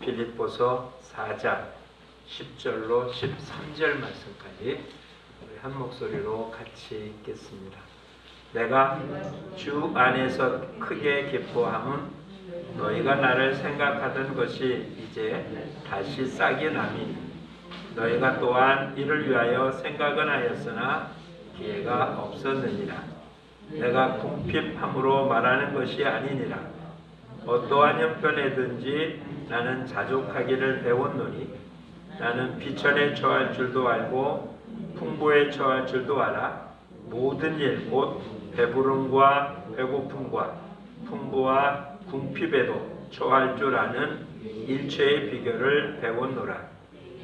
빌립보서 4장 10절로 13절 말씀까지 우리 한 목소리로 같이 읽겠습니다. 내가 주 안에서 크게 기뻐함은 너희가 나를 생각하던 것이 이제 다시 싹이 나니 너희가 또한 이를 위하여 생각은 하였으나 기회가 없었느니라. 내가 궁핍함으로 말하는 것이 아니니라. 어떠한 형편에든지 나는 자족하기를 배웠노니 나는 비천에 처할 줄도 알고 풍부에 처할 줄도 알아. 모든 일 곧 배부름과 배고픔과 풍부와 궁핍에도 처할 줄 아는 일체의 비결을 배웠노라.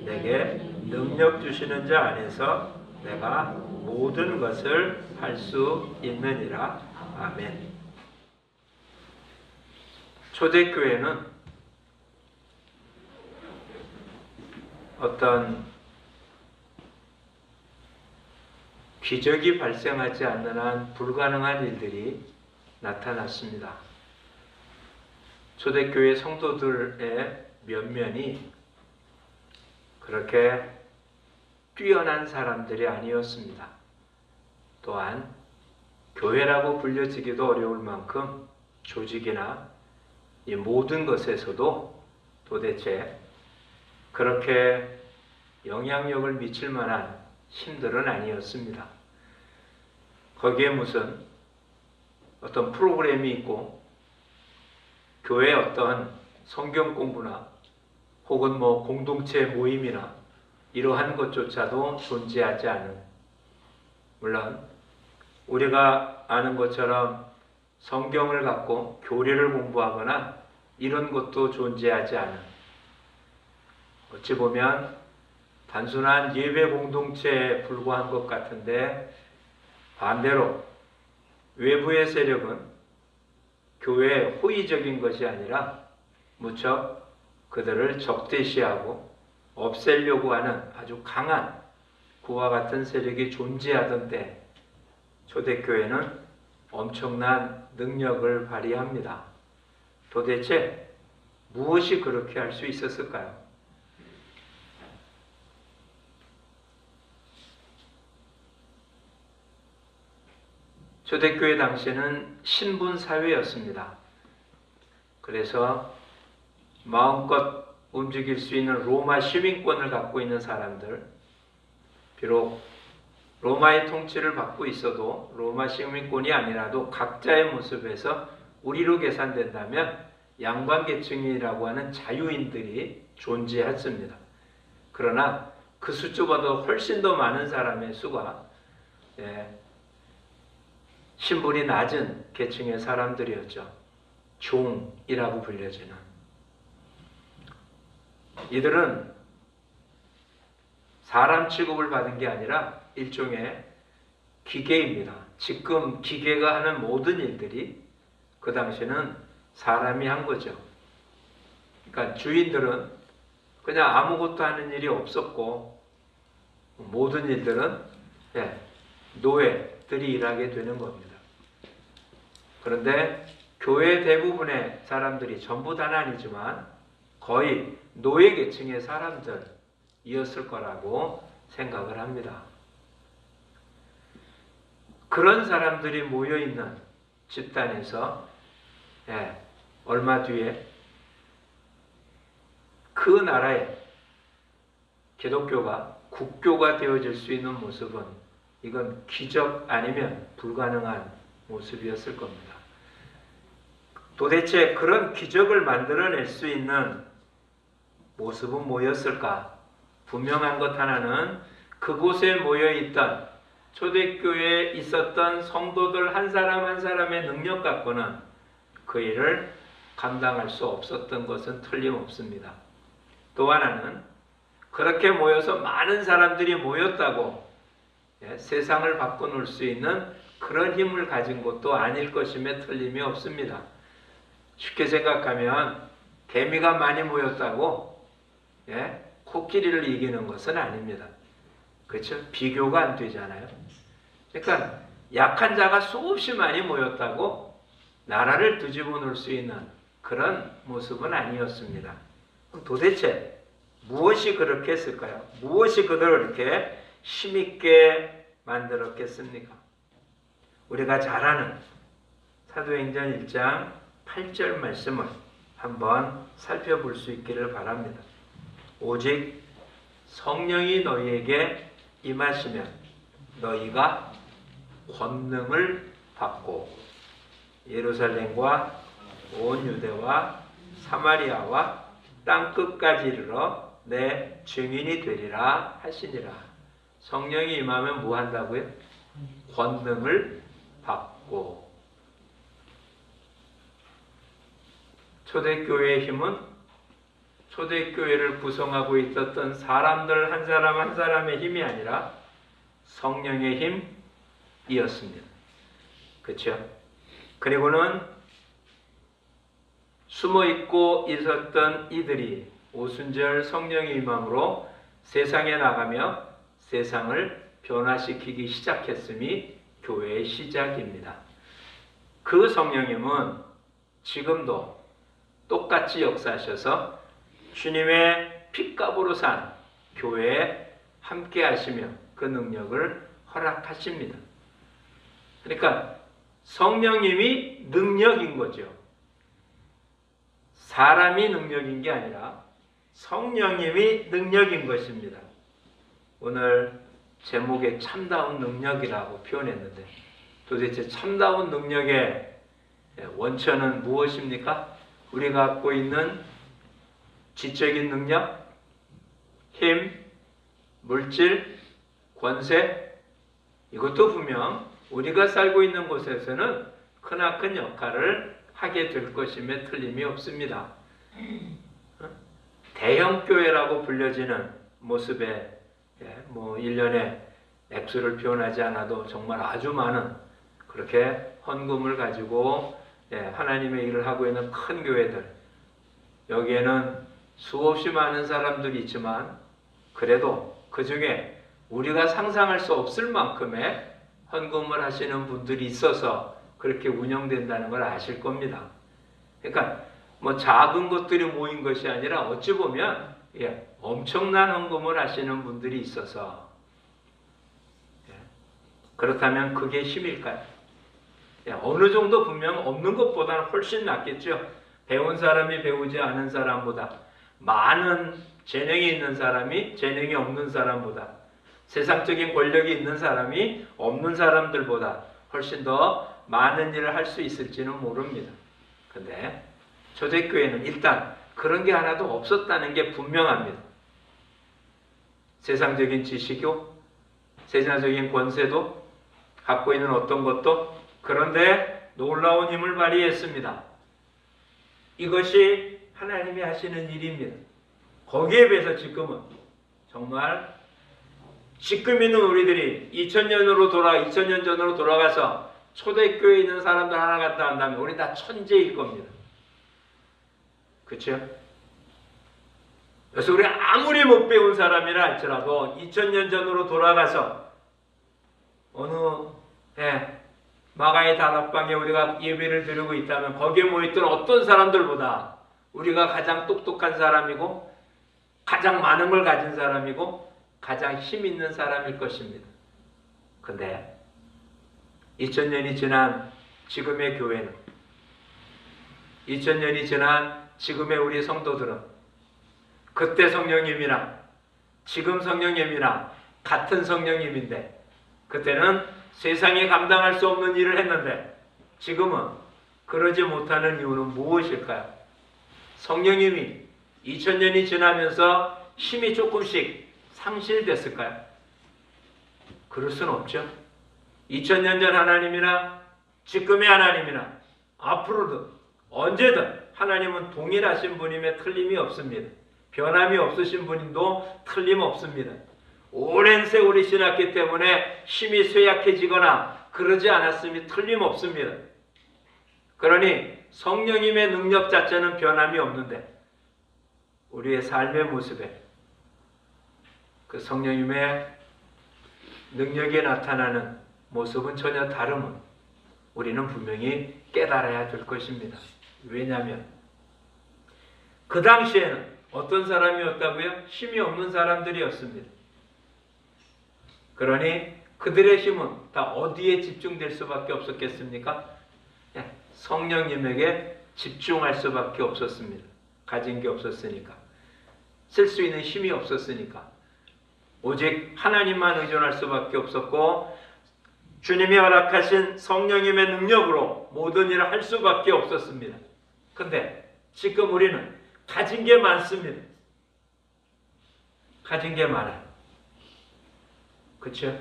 내게 능력 주시는 자 안에서 내가 모든 것을 할 수 있느니라. 아멘. 초대교회는 어떤 기적이 발생하지 않는 한 불가능한 일들이 나타났습니다. 초대교회 성도들의 면면이 그렇게 뛰어난 사람들이 아니었습니다. 또한 교회라고 불려지기도 어려울 만큼 조직이나 이 모든 것에서도 도대체 그렇게 영향력을 미칠 만한 힘들은 아니었습니다. 거기에 무슨 어떤 프로그램이 있고 교회 어떤 성경 공부나 혹은 공동체 모임이나 이러한 것조차도 존재하지 않은, 물론 우리가 아는 것처럼 성경을 갖고 교리를 공부하거나 이런 것도 존재하지 않은, 어찌 보면 단순한 예배 공동체에 불과한 것 같은데 반대로 외부의 세력은 교회에 호의적인 것이 아니라 무척 그들을 적대시하고 없애려고 하는 아주 강한 그와 같은 세력이 존재하던 때 초대교회는 엄청난 능력을 발휘합니다. 도대체 무엇이 그렇게 할 수 있었을까요? 초대교회 당시에는 신분사회였습니다. 그래서 마음껏 움직일 수 있는 로마 시민권을 갖고 있는 사람들, 비록 로마의 통치를 받고 있어도 로마 시민권이 아니라도 각자의 모습에서 우리로 계산된다면 양반계층이라고 하는 자유인들이 존재했습니다. 그러나 그 수조보다 훨씬 더 많은 사람의 수가 신분이 낮은 계층의 사람들이었죠. 종이라고 불려지는. 이들은 사람 취급을 받은 게 아니라 일종의 기계입니다. 지금 기계가 하는 모든 일들이 그 당시에는 사람이 한 거죠. 그러니까 주인들은 그냥 아무것도 하는 일이 없었고 모든 일들은 노예들이 일하게 되는 겁니다. 그런데 교회 대부분의 사람들이 전부 다는 아니지만 거의 노예 계층의 사람들이었을 거라고 생각을 합니다. 그런 사람들이 모여있는 집단에서 얼마 뒤에 그 나라의 기독교가 국교가 되어질 수 있는 모습은 이건 기적 아니면 불가능한 모습이었을 겁니다. 도대체 그런 기적을 만들어낼 수 있는 모습은 뭐였을까? 분명한 것 하나는 그곳에 모여있던 초대교회에 있었던 성도들 한 사람 한 사람의 능력 갖고는 그 일을 감당할 수 없었던 것은 틀림없습니다. 또 하나는 그렇게 모여서 많은 사람들이 모였다고 세상을 바꿔놓을 수 있는 그런 힘을 가진 것도 아닐 것임에 틀림이 없습니다. 쉽게 생각하면 개미가 많이 모였다고 코끼리를 이기는 것은 아닙니다. 그렇죠? 비교가 안 되잖아요. 그러니까 약한 자가 수없이 많이 모였다고 나라를 뒤집어 놓을 수 있는 그런 모습은 아니었습니다. 도대체 무엇이 그렇게 했을까요? 무엇이 그들을 이렇게 힘있게 만들었겠습니까? 우리가 잘 아는 사도행전 1장 8절 말씀을 한번 살펴볼 수 있기를 바랍니다. 오직 성령이 너희에게 임하시면 너희가 권능을 받고 예루살렘과 온 유대와 사마리아와 땅끝까지 이르러 내 증인이 되리라 하시니라. 성령이 임하면 뭐 한다고요? 권능을 받고. 초대교회의 힘은 초대교회를 구성하고 있었던 사람들 한 사람 한 사람의 힘이 아니라 성령의 힘이었습니다. 그렇죠? 그리고는 숨어있고 있었던 이들이 오순절 성령의 임함으로 세상에 나가며 세상을 변화시키기 시작했음이 교회의 시작입니다. 그 성령님은 지금도 똑같이 역사하셔서 주님의 핏값으로 산 교회에 함께 하시며 그 능력을 허락하십니다. 그러니까 성령님이 능력인 거죠. 사람이 능력인 게 아니라 성령님이 능력인 것입니다. 오늘 제목에 참다운 능력이라고 표현했는데 도대체 참다운 능력의 원천은 무엇입니까? 우리가 갖고 있는 지적인 능력, 힘, 물질, 권세, 이것도 분명 우리가 살고 있는 곳에서는 크나큰 역할을 하게 될 것임에 틀림이 없습니다. 대형교회라고 불려지는 모습에 뭐 1년에 액수를 표현하지 않아도 정말 아주 많은 그렇게 헌금을 가지고 하나님의 일을 하고 있는 큰 교회들, 여기에는 수없이 많은 사람들이 있지만 그래도 그 중에 우리가 상상할 수 없을 만큼의 헌금을 하시는 분들이 있어서 그렇게 운영된다는 걸 아실 겁니다. 그러니까 뭐 작은 것들이 모인 것이 아니라 어찌 보면 엄청난 헌금을 하시는 분들이 있어서 그렇다면 그게 힘일까요? 어느 정도 분명 없는 것보다는 훨씬 낫겠죠. 배운 사람이 배우지 않은 사람보다, 많은 재능이 있는 사람이 재능이 없는 사람보다, 세상적인 권력이 있는 사람이 없는 사람들보다 훨씬 더 많은 일을 할 수 있을지는 모릅니다. 근데 초대교회는 일단 그런 게 하나도 없었다는 게 분명합니다. 세상적인 지식이요, 세상적인 권세도 갖고 있는 어떤 것도, 그런데 놀라운 힘을 발휘했습니다. 이것이 하나님이 하시는 일입니다. 거기에 비해서 지금은 정말 지금 있는 우리들이 2000년 전으로 돌아가서 초대교회에 있는 사람들 하나 갖다 한다면 우리 다 천재일 겁니다. 그렇죠? 그래서 우리 아무리 못 배운 사람이라 할지라도 2000년 전으로 돌아가서 어느 마가의 다락방에 우리가 예배를 드리고 있다면 거기에 모였던 어떤 사람들보다 우리가 가장 똑똑한 사람이고 가장 많은 걸 가진 사람이고 가장 힘 있는 사람일 것입니다. 근데 2000년이 지난 지금의 교회는, 2000년이 지난 지금의 우리 성도들은 그때 성령님이랑 지금 성령님이랑 같은 성령님인데, 그때는 세상이 감당할 수 없는 일을 했는데 지금은 그러지 못하는 이유는 무엇일까요? 성령님이 2000년이 지나면서 힘이 조금씩 상실됐을까요? 그럴 수는 없죠. 2000년 전 하나님이나 지금의 하나님이나 앞으로도 언제든 하나님은 동일하신 분임에 틀림이 없습니다. 변함이 없으신 분임도 틀림없습니다. 오랜 세월이 지났기 때문에 힘이 쇠약해지거나 그러지 않았음이 틀림없습니다. 그러니 성령님의 능력 자체는 변함이 없는데 우리의 삶의 모습에 그 성령님의 능력이 나타나는 모습은 전혀 다름은 우리는 분명히 깨달아야 될 것입니다. 왜냐하면 그 당시에는 어떤 사람이었다고요? 힘이 없는 사람들이었습니다. 그러니 그들의 힘은 다 어디에 집중될 수밖에 없었겠습니까? 성령님에게 집중할 수밖에 없었습니다. 가진 게 없었으니까. 쓸 수 있는 힘이 없었으니까. 오직 하나님만 의존할 수밖에 없었고 주님이 허락하신 성령님의 능력으로 모든 일을 할 수밖에 없었습니다. 근데 지금 우리는 가진 게 많습니다. 가진 게 많아요. 그렇죠?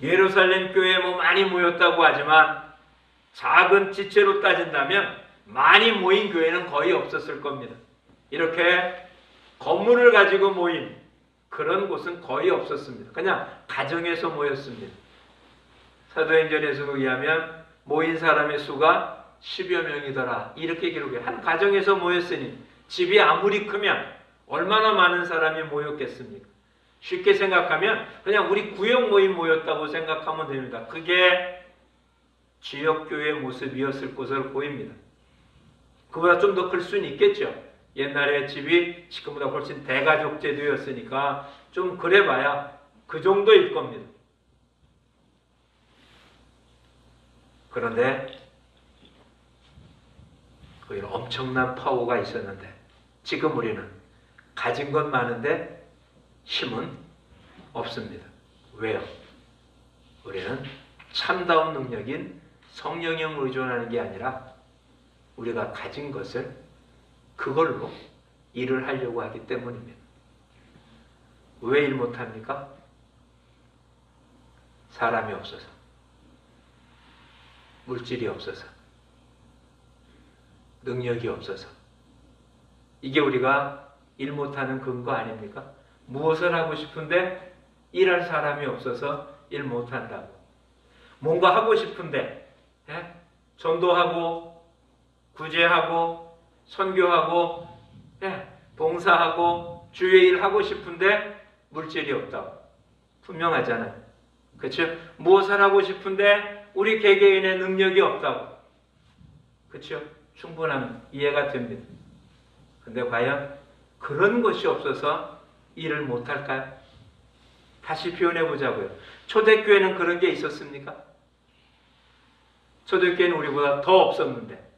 예루살렘 교회에 많이 모였다고 하지만 작은 지체로 따진다면 많이 모인 교회는 거의 없었을 겁니다. 이렇게 건물을 가지고 모인 그런 곳은 거의 없었습니다. 그냥 가정에서 모였습니다. 사도행전에서 의하면 모인 사람의 수가 10여 명이더라. 이렇게 기록해요. 한 가정에서 모였으니 집이 아무리 크면 얼마나 많은 사람이 모였겠습니까? 쉽게 생각하면 그냥 우리 구역 모임 모였다고 생각하면 됩니다. 그게 지역교회 모습이었을 것으로 보입니다. 그보다 좀 더 클 수는 있겠죠. 옛날에 집이 지금보다 훨씬 대가족 제도였으니까 좀 그래봐야 그 정도일 겁니다. 그런데 거기는 엄청난 파워가 있었는데 지금 우리는 가진 건 많은데 힘은 없습니다. 왜요? 우리는 참다운 능력인 성령형을 의존하는 게 아니라 우리가 가진 것을 그걸로 일을 하려고 하기 때문입니다. 왜 일 못합니까? 사람이 없어서, 물질이 없어서, 능력이 없어서. 이게 우리가 일 못하는 근거 아닙니까? 무엇을 하고 싶은데 일할 사람이 없어서 일 못한다고. 뭔가 하고 싶은데 전도하고 구제하고 선교하고 봉사하고 주의 일 하고 싶은데 물질이 없다고. 분명하잖아요. 그렇죠? 무엇을 하고 싶은데 우리 개개인의 능력이 없다고. 그렇죠? 충분한 이해가 됩니다. 근데 과연 그런 것이 없어서 일을 못할까요? 다시 표현해 보자고요. 초대교회는 그런 게 있었습니까? 초대교회는 우리보다 더 없었는데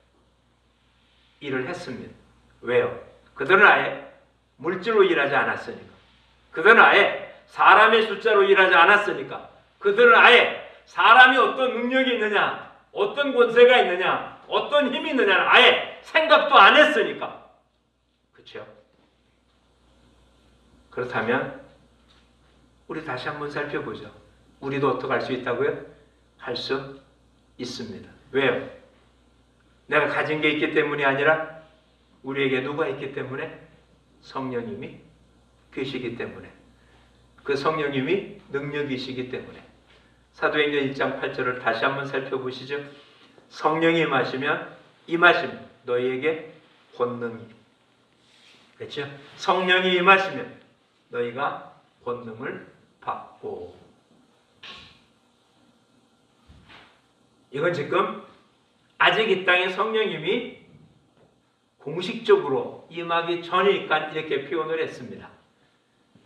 일을 했습니다. 왜요? 그들은 아예 물질로 일하지 않았으니까. 그들은 아예 사람의 숫자로 일하지 않았으니까. 그들은 아예 사람이 어떤 능력이 있느냐, 어떤 권세가 있느냐, 어떤 힘이 있느냐는 아예 생각도 안 했으니까. 그렇죠? 그렇다면 우리 다시 한번 살펴보죠. 우리도 어떻게 할 수 있다고요? 할 수 있습니다. 왜요? 내가 가진 게 있기 때문이 아니라 우리에게 누가 있기 때문에? 성령님이 계시기 때문에. 그 성령님이 능력이시기 때문에. 사도행전 1장 8절을 다시 한번 살펴보시죠. 성령이 임하시면 너희에게 권능이. 그렇죠? 성령이 임하시면 너희가 권능을 받고. 이건 지금 아직 이 땅에 성령님이 공식적으로 임하기 전이니까 이렇게 표현을 했습니다.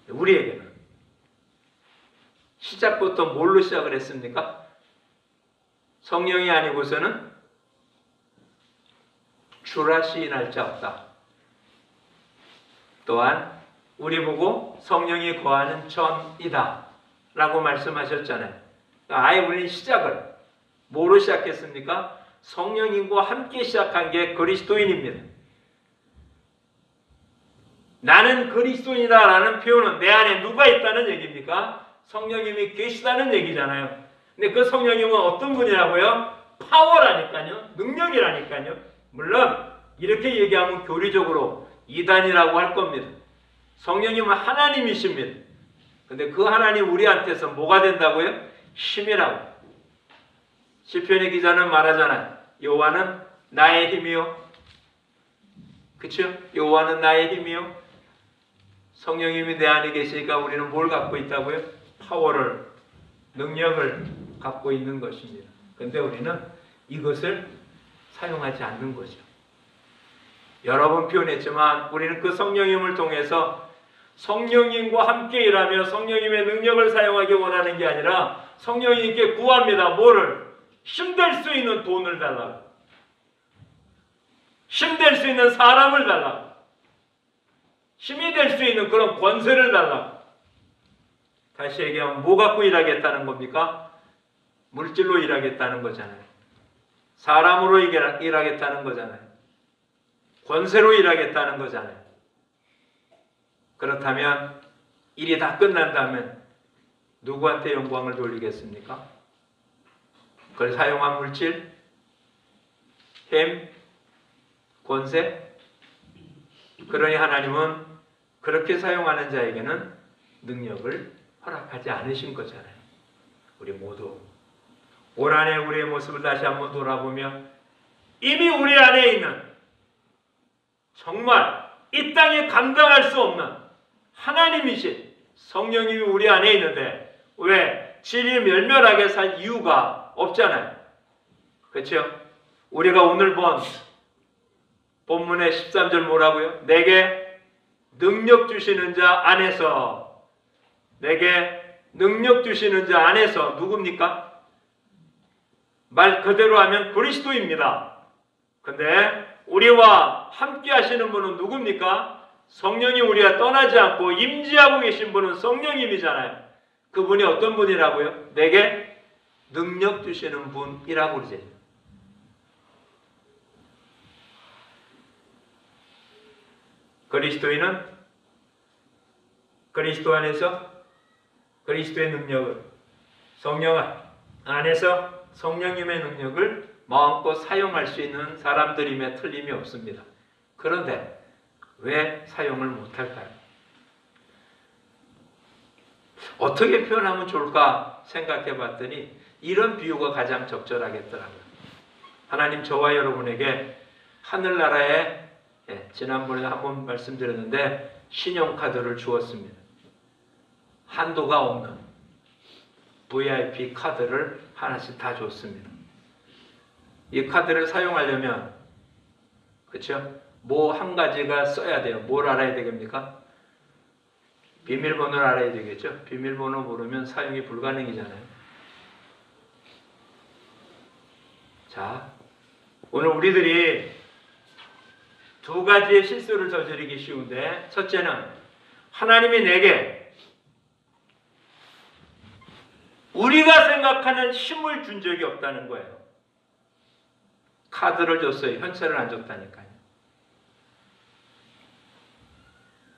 우리에게는 시작부터 뭘로 시작을 했습니까? 성령이 아니고서는 주라 시인할 자 없다. 또한 우리 보고 성령이 거하는 전이다 라고 말씀하셨잖아요. 아예 우리는 시작을 뭐로 시작했습니까? 성령님과 함께 시작한 게 그리스도인입니다. 나는 그리스도인이다 라는 표현은 내 안에 누가 있다는 얘기입니까? 성령님이 계시다는 얘기잖아요. 근데 그 성령님은 어떤 분이라고요? 파워라니까요. 능력이라니까요. 물론 이렇게 얘기하면 교리적으로 이단이라고 할 겁니다. 성령님은 하나님이십니다. 근데 그 하나님 우리한테서 뭐가 된다고요? 힘이라고. 시편의 기자는 말하잖아요. 여호와는 나의 힘이요. 그렇죠? 여호와는 나의 힘이요. 성령님이 내 안에 계시니까 우리는 뭘 갖고 있다고요? 파워를, 능력을 갖고 있는 것입니다. 그런데 우리는 이것을 사용하지 않는 거죠. 여러 번 표현했지만 우리는 그 성령님을 통해서 성령님과 함께 일하며 성령님의 능력을 사용하기 원하는 게 아니라 성령님께 구합니다. 뭐를? 힘될 수 있는 돈을 달라고. 힘될 수 있는 사람을 달라고. 힘이 될 수 있는 그런 권세를 달라고. 다시 얘기하면 뭐 갖고 일하겠다는 겁니까? 물질로 일하겠다는 거잖아요. 사람으로 일하겠다는 거잖아요. 권세로 일하겠다는 거잖아요. 그렇다면 일이 다 끝난다면 누구한테 영광을 돌리겠습니까? 그걸 사용한 물질, 힘, 권세? 그러니 하나님은 그렇게 사용하는 자에게는 능력을 허락하지 않으신 거잖아요. 우리 모두 올 한해 우리의 모습을 다시 한번 돌아보며 이미 우리 안에 있는 정말 이 땅에 감당할 수 없는 하나님이신 성령님이 우리 안에 있는데 왜 질이 멸멸하게 살 이유가 없잖아요. 그렇죠? 우리가 오늘 본 본문의 13절 뭐라고요? 내게 능력 주시는 자 안에서, 내게 능력 주시는 자 안에서 누굽니까? 말 그대로 하면 그리스도입니다. 근데 우리와 함께 하시는 분은 누굽니까? 성령이 우리가 떠나지 않고 임재하고 계신 분은 성령님이잖아요. 그분이 어떤 분이라고요? 내게 능력 주시는 분이라고 그러죠. 그리스도인은 그리스도 안에서 그리스도의 능력을, 성령 안에서 성령님의 능력을 마음껏 사용할 수 있는 사람들임에 틀림이 없습니다. 그런데 왜 사용을 못할까요? 어떻게 표현하면 좋을까 생각해 봤더니 이런 비유가 가장 적절하겠더라고요. 하나님 저와 여러분에게 하늘나라에 지난번에 한번 말씀드렸는데 신용카드를 주었습니다. 한도가 없는 VIP 카드를 하나씩 다 줬습니다. 이 카드를 사용하려면 그렇죠? 뭐 한 가지가 써야 돼요. 뭘 알아야 되겠습니까? 비밀번호를 알아야 되겠죠? 비밀번호 모르면 사용이 불가능이잖아요. 자, 오늘 우리들이 두 가지의 실수를 저지르기 쉬운데, 첫째는 하나님이 내게 우리가 생각하는 힘을 준 적이 없다는 거예요. 카드를 줬어요. 현찰을 안 줬다니까요.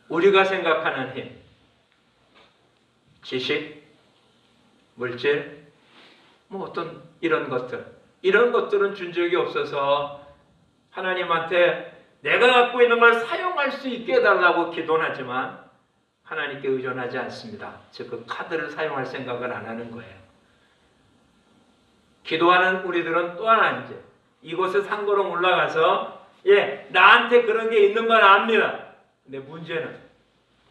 우리가 생각하는 힘, 지식, 물질, 뭐 어떤 이런 것들은 준 적이 없어서 하나님한테 내가 갖고 있는 걸 사용할 수 있게 해달라고 기도는 하지만 하나님께 의존하지 않습니다. 즉 그 카드를 사용할 생각을 안 하는 거예요. 기도하는 우리들은 또 하나 이제 이곳에 상고로 올라가서 나한테 그런 게 있는 건 압니다. 근데 문제는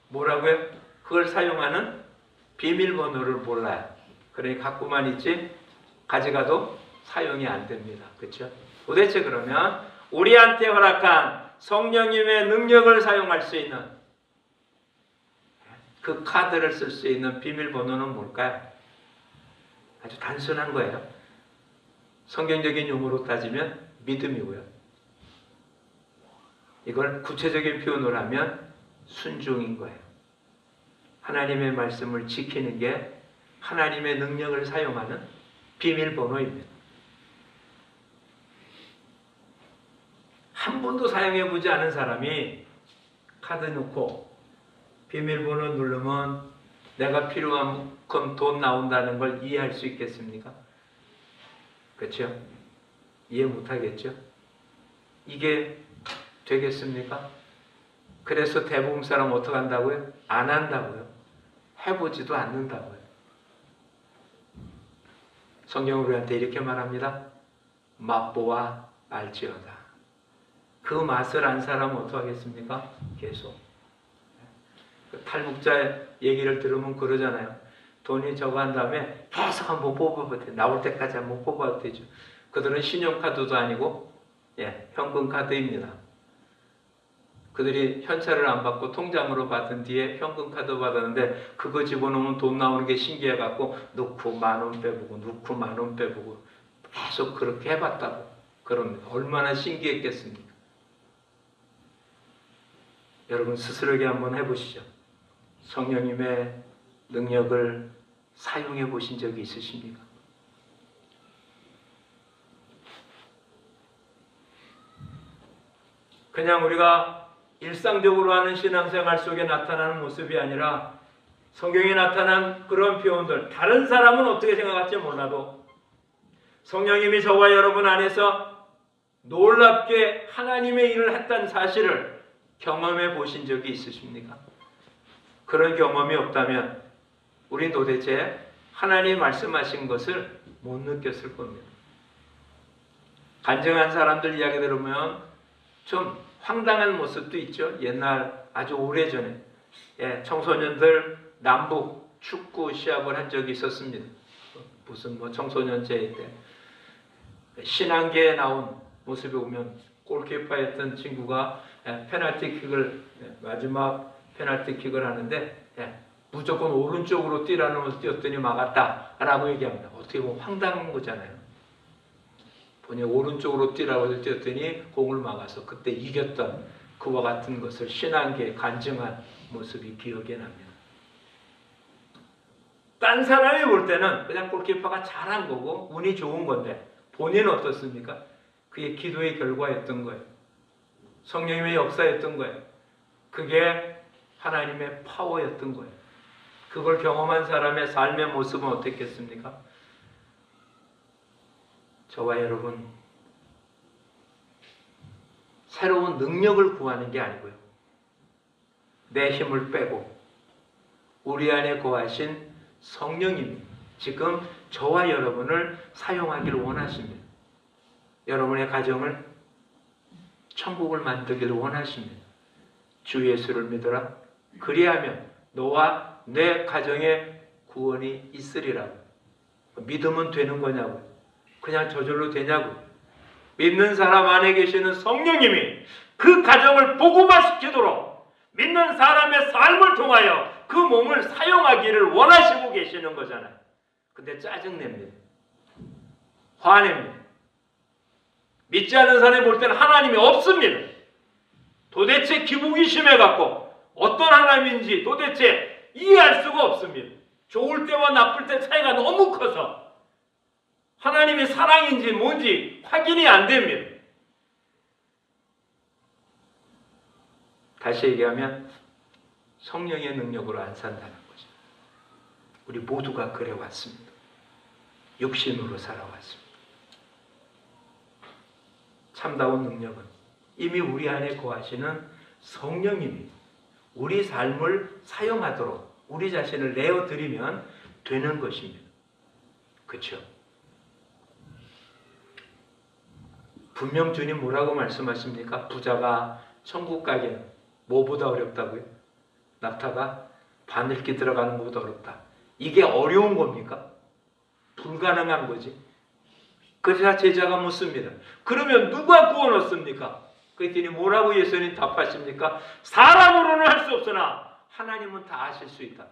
뭐라고요? 그걸 사용하는 비밀번호를 몰라요. 그러니 갖고만 있지 가져가도 사용이 안 됩니다. 그렇죠? 도대체 그러면 우리한테 허락한 성령님의 능력을 사용할 수 있는 그 카드를 쓸 수 있는 비밀번호는 뭘까요? 아주 단순한 거예요. 성경적인 용어로 따지면 믿음이고요. 이걸 구체적인 표현으로 하면 순종인 거예요. 하나님의 말씀을 지키는 게 하나님의 능력을 사용하는 비밀번호입니다. 한 번도 사용해보지 않은 사람이 카드 넣고 비밀번호 누르면 내가 필요한 만큼 돈 나온다는 걸 이해할 수 있겠습니까? 그렇죠? 이해 못하겠죠? 이게 되겠습니까? 그래서 대부분 사람 어떻게 한다고요? 안 한다고요. 해보지도 않는다고요. 성경은 우리한테 이렇게 말합니다. 맛보아 알지어다. 그 맛을 안 사람은 어떻게 하겠습니까? 계속. 탈북자 얘기를 들으면 그러잖아요. 돈이 저거 한 다음에 계속 한번 뽑아봐도 돼. 나올 때까지 한번 뽑아도 되죠. 그들은 신용카드도 아니고 현금카드입니다. 그들이 현찰을 안 받고 통장으로 받은 뒤에 현금 카드 받았는데 그거 집어넣으면 돈 나오는 게 신기해갖고 넣고 10,000원 빼보고 넣고 10,000원 빼보고 계속 그렇게 해봤다고 그럽니다. 얼마나 신기했겠습니까? 여러분 스스로에게 한번 해보시죠. 성령님의 능력을 사용해 보신 적이 있으십니까? 그냥 우리가 일상적으로 하는 신앙생활 속에 나타나는 모습이 아니라 성경에 나타난 그런 표현들, 다른 사람은 어떻게 생각할지 몰라도 성령님이 저와 여러분 안에서 놀랍게 하나님의 일을 했다는 사실을 경험해 보신 적이 있으십니까? 그런 경험이 없다면 우린 도대체 하나님이 말씀하신 것을 못 느꼈을 겁니다. 간증한 사람들 이야기 들으면 좀 황당한 모습도 있죠. 옛날 아주 오래전에 청소년들 남북 축구 시합을 한 적이 있었습니다. 무슨 청소년제회 때 신앙계에 나온 모습에 보면 골키퍼였던 친구가 페널티킥을 마지막 페널티킥을 하는데 무조건 오른쪽으로 뛰라는 것을 뛰었더니 막았다라고 얘기합니다. 어떻게 보면 황당한 거잖아요. 본인이 오른쪽으로 뛰라고 뛰었더니 공을 막아서 그때 이겼던 그와 같은 것을 신앙계에 간증한 모습이 기억에 납니다. 딴 사람이 볼 때는 그냥 골키퍼가 잘한 거고 운이 좋은 건데 본인은 어떻습니까? 그게 기도의 결과였던 거예요. 성령님의 역사였던 거예요. 그게 하나님의 파워였던 거예요. 그걸 경험한 사람의 삶의 모습은 어떻겠습니까? 저와 여러분, 새로운 능력을 구하는 게 아니고요. 내 힘을 빼고 우리 안에 거하신 성령님이 지금 저와 여러분을 사용하기를 원하십니다. 여러분의 가정을 천국을 만들기를 원하십니다. 주 예수를 믿어라. 그리하면 너와 내 가정에 구원이 있으리라고. 믿으면 되는 거냐고. 그냥 저절로 되냐고. 믿는 사람 안에 계시는 성령님이 그 가정을 복음화시키도록 믿는 사람의 삶을 통하여 그 몸을 사용하기를 원하시고 계시는 거잖아요. 근데 짜증냅니다. 화냅니다. 믿지 않는 사람이 볼 때는 하나님이 없습니다. 도대체 기복이 심해갖고 어떤 하나님인지 도대체 이해할 수가 없습니다. 좋을 때와 나쁠 때 차이가 너무 커서 하나님이 사랑인지 뭔지 확인이 안 됩니다. 다시 얘기하면 성령의 능력으로 안 산다는 거죠. 우리 모두가 그래 왔습니다. 육신으로 살아왔습니다. 참다운 능력은 이미 우리 안에 거하시는 성령님이 우리 삶을 사용하도록 우리 자신을 내어드리면 되는 것입니다. 그렇죠? 분명 주님 뭐라고 말씀하십니까? 부자가 천국 가기는 뭐보다 어렵다고요? 낙타가 바늘기 들어가는 것보다 어렵다. 이게 어려운 겁니까? 불가능한 거지. 그래서 제자가 묻습니다. 그러면 누가 구원 얻습니까? 그랬더니 뭐라고 예수님 답하십니까? 사람으로는 할 수 없으나 하나님은 다 하실 수 있다.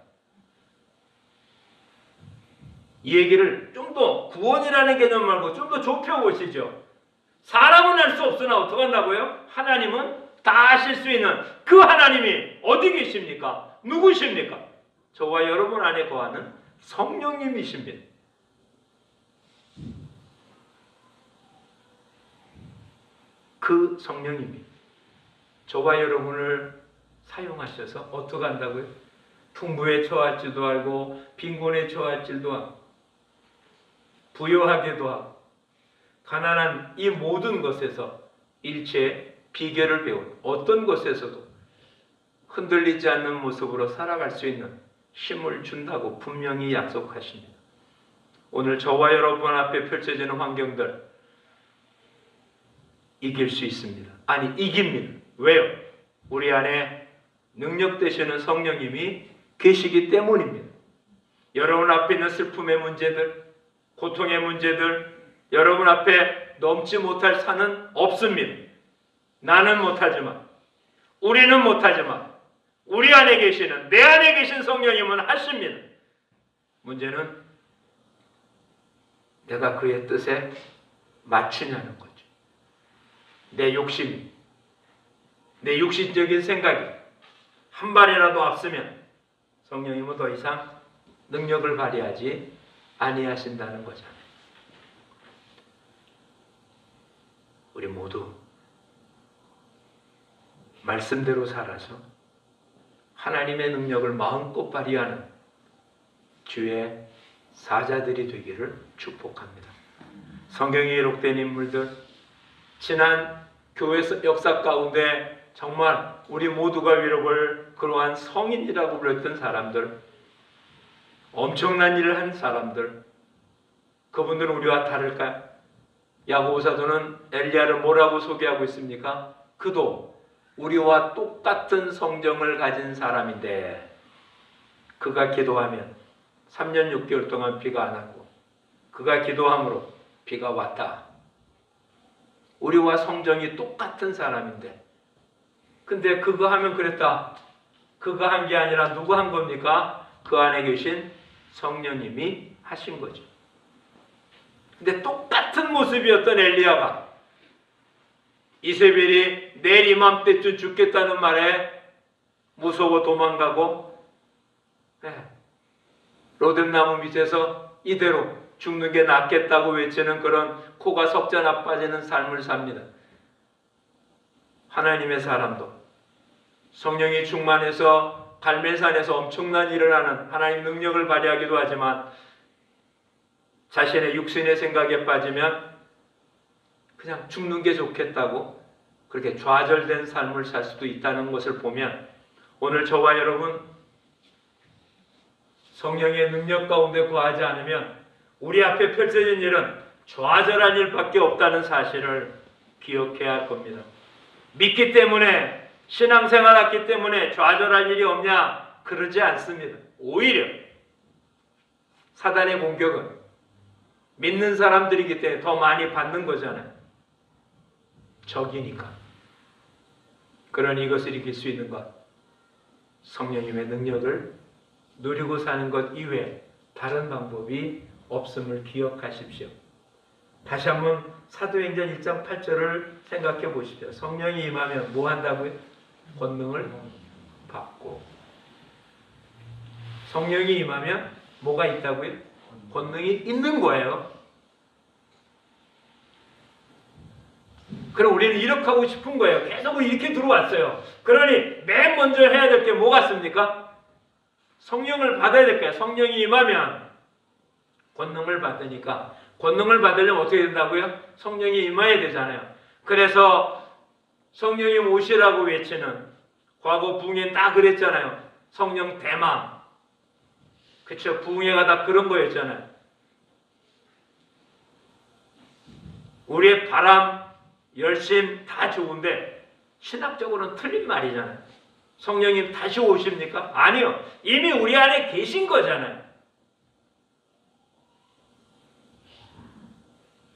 이 얘기를 좀 더 구원이라는 개념 말고 좀 더 좁혀보시죠. 사람은 할 수 없으나 어떻게 한다고요? 하나님은 다 하실 수 있는 그 하나님이 어디 계십니까? 누구십니까? 저와 여러분 안에 거하는 성령님이십니다. 그 성령님이 저와 여러분을 사용하셔서 어떻게 한다고요? 풍부에 처할지도 알고 빈곤에 처할지도 알고 부유하게도 하고 가난한 이 모든 것에서 일체의 비결을 배운 어떤 것에서도 흔들리지 않는 모습으로 살아갈 수 있는 힘을 준다고 분명히 약속하십니다. 오늘 저와 여러분 앞에 펼쳐지는 환경들 이길 수 있습니다. 아니 이깁니다. 왜요? 우리 안에 능력 되시는 성령님이 계시기 때문입니다. 여러분 앞에 있는 슬픔의 문제들, 고통의 문제들, 여러분 앞에 넘지 못할 산은 없습니다. 나는 못하지만 우리는 못하지만 우리 안에 계시는, 내 안에 계신 성령님은 하십니다. 문제는 내가 그의 뜻에 맞추냐는 거죠. 내 욕심이, 내 육신적인 생각이 한 발이라도 앞서면 성령님은 더 이상 능력을 발휘하지 아니하신다는 거잖아요. 우리 모두 말씀대로 살아서 하나님의 능력을 마음껏 발휘하는 주의 사자들이 되기를 축복합니다. 성경에 기록된 인물들, 지난 교회 역사 가운데 정말 우리 모두가 위로볼 그러한 성인이라고 불렸던 사람들, 엄청난 일을 한 사람들, 그분들은 우리와 다를까요? 야고보 사도는 엘리야를 뭐라고 소개하고 있습니까? 그도 우리와 똑같은 성정을 가진 사람인데 그가 기도하면 3년 6개월 동안 비가 안 왔고 그가 기도함으로 비가 왔다. 우리와 성정이 똑같은 사람인데 근데 그거 하면 그랬다. 그거 한 게 아니라 누가 한 겁니까? 그 안에 계신 성령님이 하신 거죠. 근데 똑같은 모습이었던 엘리야가 이세벨이 내일 이맘때쯤 죽겠다는 말에 무서워 도망가고 로뎀나무 밑에서 이대로 죽는 게 낫겠다고 외치는 그런 코가 석자나 빠지는 삶을 삽니다. 하나님의 사람도 성령이 충만해서 갈멜산에서 엄청난 일을 하는 하나님 능력을 발휘하기도 하지만 자신의 육신의 생각에 빠지면 그냥 죽는 게 좋겠다고 그렇게 좌절된 삶을 살 수도 있다는 것을 보면 오늘 저와 여러분 성령의 능력 가운데 거하지 않으면 우리 앞에 펼쳐진 일은 좌절한 일밖에 없다는 사실을 기억해야 할 겁니다. 믿기 때문에 신앙생활 했기 때문에 좌절할 일이 없냐? 그러지 않습니다. 오히려 사단의 공격은 믿는 사람들이기 때문에 더 많이 받는 거잖아요. 적이니까. 그러니 이것을 이길 수 있는 것, 성령님의 능력을 누리고 사는 것 이외에 다른 방법이 없음을 기억하십시오. 다시 한번 사도행전 1장 8절을 생각해 보십시오. 성령이 임하면 뭐 한다고요? 권능을 받고. 성령이 임하면 뭐가 있다고요? 권능이 있는 거예요. 그럼 우리는 이렇게 하고 싶은 거예요. 계속 이렇게 들어왔어요. 그러니 맨 먼저 해야 될 게 뭐 같습니까? 성령을 받아야 될 거예요. 성령이 임하면 권능을 받으니까 권능을 받으려면 어떻게 된다고요? 성령이 임해야 되잖아요. 그래서 성령이 오시라고 외치는 과거 부흥회 딱 그랬잖아요. 성령 대망. 그쵸? 부흥회가 다 그런 거였잖아요. 우리의 바람, 열심 다 좋은데 신학적으로는 틀린 말이잖아요. 성령님 다시 오십니까? 아니요. 이미 우리 안에 계신 거잖아요.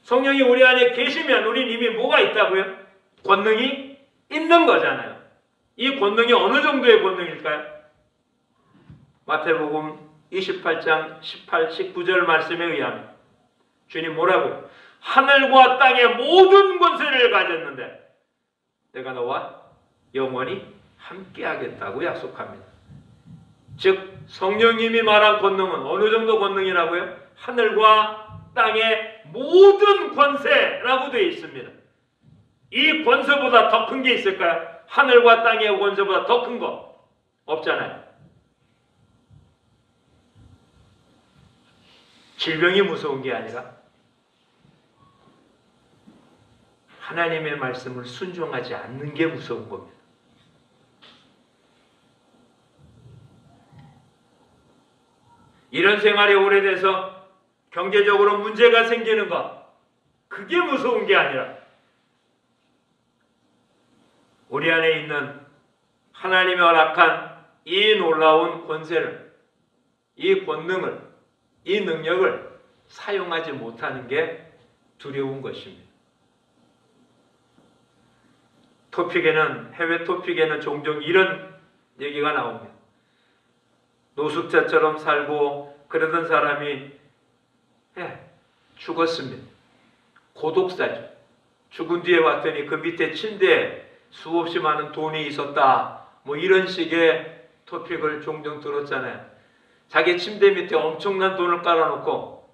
성령이 우리 안에 계시면 우린 이미 뭐가 있다고요? 권능이 있는 거잖아요. 이 권능이 어느 정도의 권능일까요? 마태복음 28장 18, 19절 말씀에 의하면 주님 뭐라고요? 하늘과 땅의 모든 권세를 가졌는데 내가 너와 영원히 함께 하겠다고 약속합니다. 즉 성령님이 말한 권능은 어느 정도 권능이라고요? 하늘과 땅의 모든 권세라고 되어 있습니다. 이 권세보다 더 큰 게 있을까요? 하늘과 땅의 권세보다 더 큰 거 없잖아요. 질병이 무서운 게 아니라 하나님의 말씀을 순종하지 않는 게 무서운 겁니다. 이런 생활이 오래돼서 경제적으로 문제가 생기는 것, 그게 무서운 게 아니라 우리 안에 있는 하나님이 허락한 이 놀라운 권세를, 이 권능을, 이 능력을 사용하지 못하는 게 두려운 것입니다. 토픽에는, 해외 토픽에는 종종 이런 얘기가 나옵니다. 노숙자처럼 살고 그러던 사람이 죽었습니다. 고독사죠. 죽은 뒤에 왔더니 그 밑에 침대에 수없이 많은 돈이 있었다. 뭐 이런 식의 토픽을 종종 들었잖아요. 자기 침대 밑에 엄청난 돈을 깔아놓고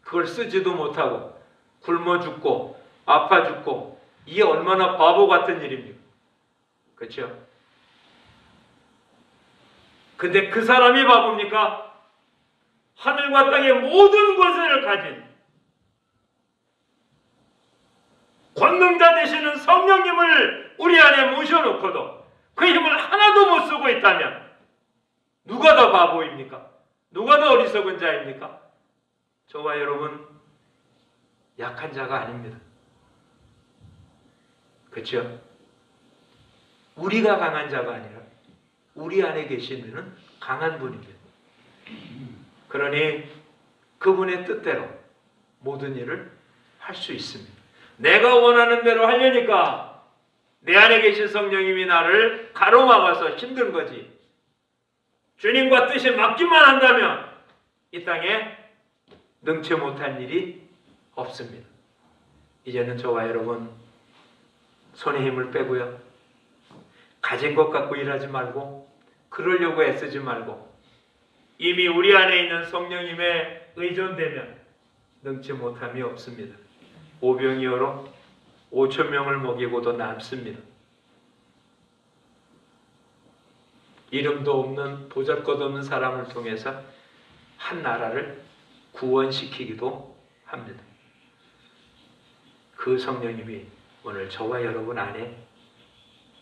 그걸 쓰지도 못하고 굶어 죽고 아파 죽고, 이게 얼마나 바보 같은 일입니까? 그렇죠? 근데 그 사람이 바보입니까? 하늘과 땅의 모든 것을 가진 권능자 되시는 성령님을 우리 안에 모셔놓고도 그 힘을 하나도 못 쓰고 있다면 누가 더 바보입니까? 누가 더 어리석은 자입니까? 저와 여러분 약한 자가 아닙니다. 그렇죠? 우리가 강한 자가 아니라 우리 안에 계시는 강한 분입니다. 그러니 그분의 뜻대로 모든 일을 할 수 있습니다. 내가 원하는 대로 하려니까 내 안에 계신 성령님이 나를 가로막아서 힘든 거지. 주님과 뜻에 맞기만 한다면 이 땅에 능치 못한 일이 없습니다. 이제는 저와 여러분 손에 힘을 빼고요. 가진 것 갖고 일하지 말고 그러려고 애쓰지 말고 이미 우리 안에 있는 성령님의 의존되면 능치 못함이 없습니다. 오병이어로 5,000명을 먹이고도 남습니다. 이름도 없는 보잘것없는 사람을 통해서 한 나라를 구원시키기도 합니다. 그 성령님이 오늘 저와 여러분 안에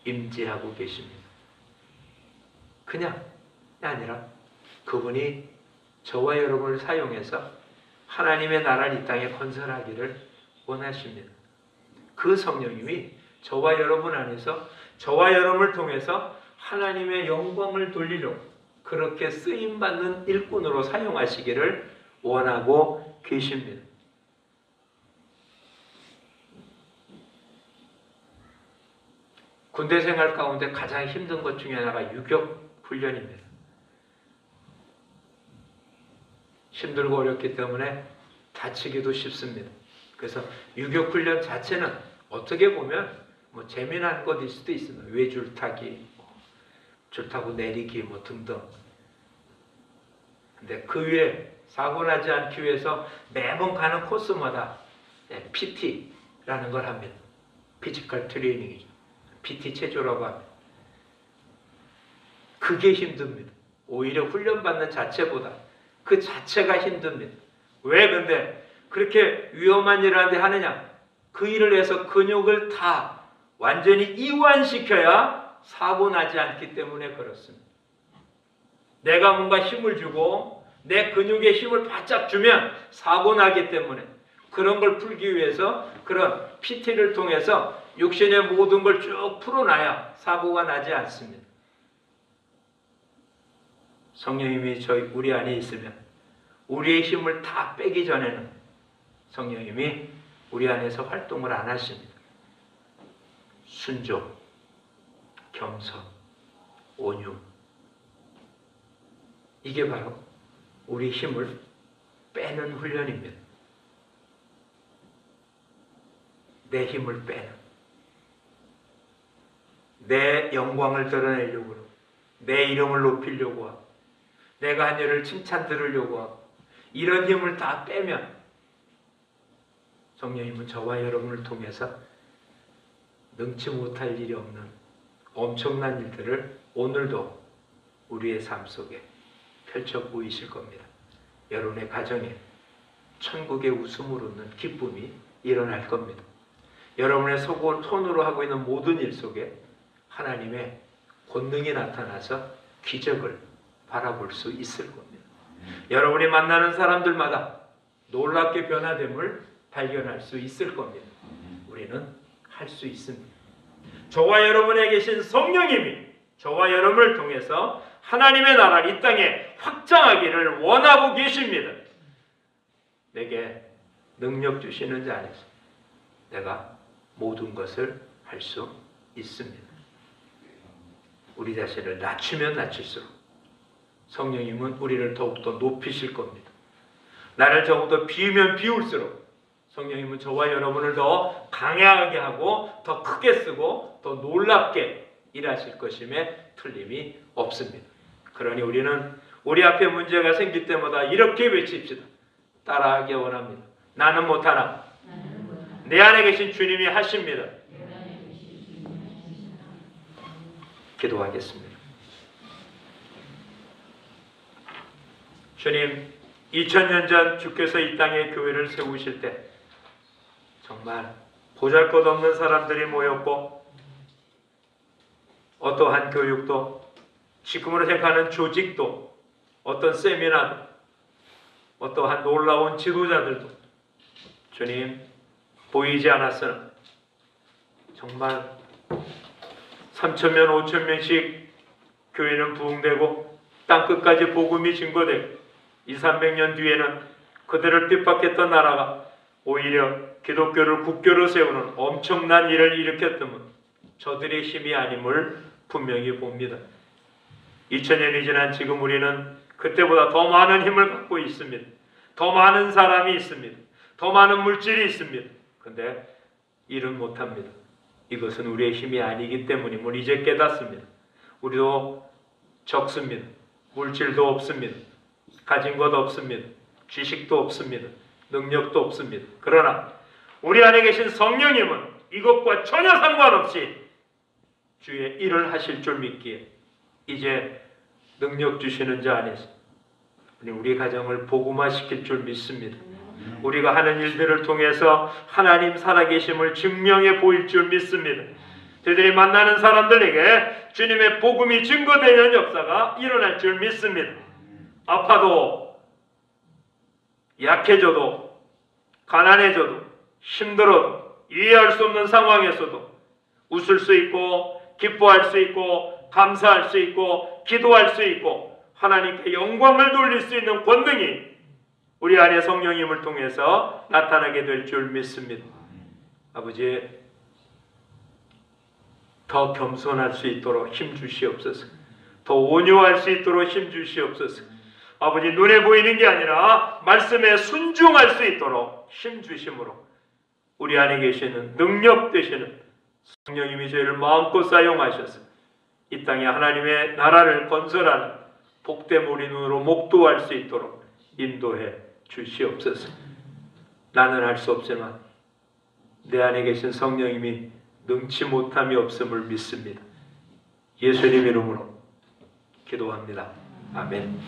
임재하고 계십니다. 그냥 아니라 그분이 저와 여러분을 사용해서 하나님의 나라를 이 땅에 건설하기를 원하십니다. 그 성령님이 저와 여러분 안에서 저와 여러분을 통해서 하나님의 영광을 돌리려고 그렇게 쓰임받는 일꾼으로 사용하시기를 원하고 계십니다. 군대 생활 가운데 가장 힘든 것 중에 하나가 유격 훈련입니다. 힘들고 어렵기 때문에 다치기도 쉽습니다. 그래서 유격 훈련 자체는 어떻게 보면 뭐 재미난 것일 수도 있습니다. 외줄타기, 줄 타고 내리기 뭐 등등. 근데 그 위에 사고 나지 않기 위해서 매번 가는 코스마다 PT라는 걸 합니다. 피지컬 트레이닝이죠. PT 체조라고 합니다. 그게 힘듭니다. 오히려 훈련받는 자체보다 그 자체가 힘듭니다. 왜 근데 그렇게 위험한 일을 하는데 하느냐? 그 일을 해서 근육을 다 완전히 이완시켜야 사고 나지 않기 때문에 그렇습니다. 내가 뭔가 힘을 주고 내 근육에 힘을 바짝 주면 사고 나기 때문에 그런 걸 풀기 위해서 그런 PT를 통해서 육신의 모든 걸 쭉 풀어놔야 사고가 나지 않습니다. 성령님이 우리 안에 있으면 우리의 힘을 다 빼기 전에는 성령님이 우리 안에서 활동을 안 하십니다. 순종, 겸손, 온유, 이게 바로 우리 힘을 빼는 훈련입니다. 내 힘을 빼는, 내 영광을 드러내려고 하고 내 이름을 높이려고 하고 내가 한 일을 칭찬 들으려고 하고 이런 힘을 다 빼면 성령님은 저와 여러분을 통해서 능치 못할 일이 없는 엄청난 일들을 오늘도 우리의 삶 속에 펼쳐 보이실 겁니다. 여러분의 가정에 천국의 웃음을 웃는 기쁨이 일어날 겁니다. 여러분의 손으로 하고 있는 모든 일 속에 하나님의 권능이 나타나서 기적을 바라볼 수 있을 겁니다. 여러분이 만나는 사람들마다 놀랍게 변화됨을 발견할 수 있을 겁니다. 우리는 할 수 있습니다. 저와 여러분에 계신 성령님이 저와 여러분을 통해서 하나님의 나라를 이 땅에 확장하기를 원하고 계십니다. 내게 능력 주시는 자 안에서 내가 모든 것을 할 수 있습니다. 우리 자신을 낮추면 낮출수록 성령님은 우리를 더욱더 높이실 겁니다. 나를 더욱더 비우면 비울수록 성령님은 저와 여러분을 더 강하게 하고 더 크게 쓰고 더 놀랍게 일하실 것임에 틀림이 없습니다. 그러니 우리는 우리 앞에 문제가 생길 때마다 이렇게 외칩시다. 따라하기 원합니다. 나는 못하나 내 안에 계신 주님이 하십니다. 기도하겠습니다. 주님, 2000년 전 주께서 이 땅에 교회를 세우실 때 정말 보잘것없는 사람들이 모였고 어떠한 교육도 지금으로 생각하는 조직도 어떤 세미나도 어떠한 놀라운 지도자들도 주님 보이지 않았으나 정말 3,000명 5,000명씩 교회는 부흥되고 땅끝까지 복음이 증거되고 200~300년 뒤에는 그들을 핍박했던 나라가 오히려 기독교를 국교로 세우는 엄청난 일을 일으켰다면 저들의 힘이 아님을 분명히 봅니다. 2000년이 지난 지금 우리는 그때보다 더 많은 힘을 갖고 있습니다. 더 많은 사람이 있습니다. 더 많은 물질이 있습니다. 근데 일은 못합니다. 이것은 우리의 힘이 아니기 때문임을 이제 깨닫습니다. 우리도 적습니다. 물질도 없습니다. 가진 것 없습니다. 지식도 없습니다. 능력도 없습니다. 그러나 우리 안에 계신 성령님은 이것과 전혀 상관없이 주의 일을 하실 줄 믿기에 이제 능력 주시는 자 안에서 우리 가정을 복음화시킬 줄 믿습니다. 우리가 하는 일들을 통해서 하나님 살아계심을 증명해 보일 줄 믿습니다. 저희들이 만나는 사람들에게 주님의 복음이 증거되는 역사가 일어날 줄 믿습니다. 아파도 약해져도 가난해져도 힘들어도 이해할 수 없는 상황에서도 웃을 수 있고 기뻐할 수 있고 감사할 수 있고 기도할 수 있고 하나님께 영광을 돌릴 수 있는 권능이 우리 안에 성령님을 통해서 나타나게 될 줄 믿습니다. 아버지, 더 겸손할 수 있도록 힘 주시옵소서. 더 온유할 수 있도록 힘 주시옵소서. 아버지, 눈에 보이는 게 아니라 말씀에 순종할 수 있도록 힘 주심으로 우리 안에 계시는 능력 되시는 성령님이 저희를 마음껏 사용하셔서 이 땅에 하나님의 나라를 건설하는 복된 우리눈으로 목도할 수 있도록 인도해 주시옵소서. 나는 할 수 없지만 내 안에 계신 성령님이 능치 못함이 없음을 믿습니다. 예수님 이름으로 기도합니다. 아멘.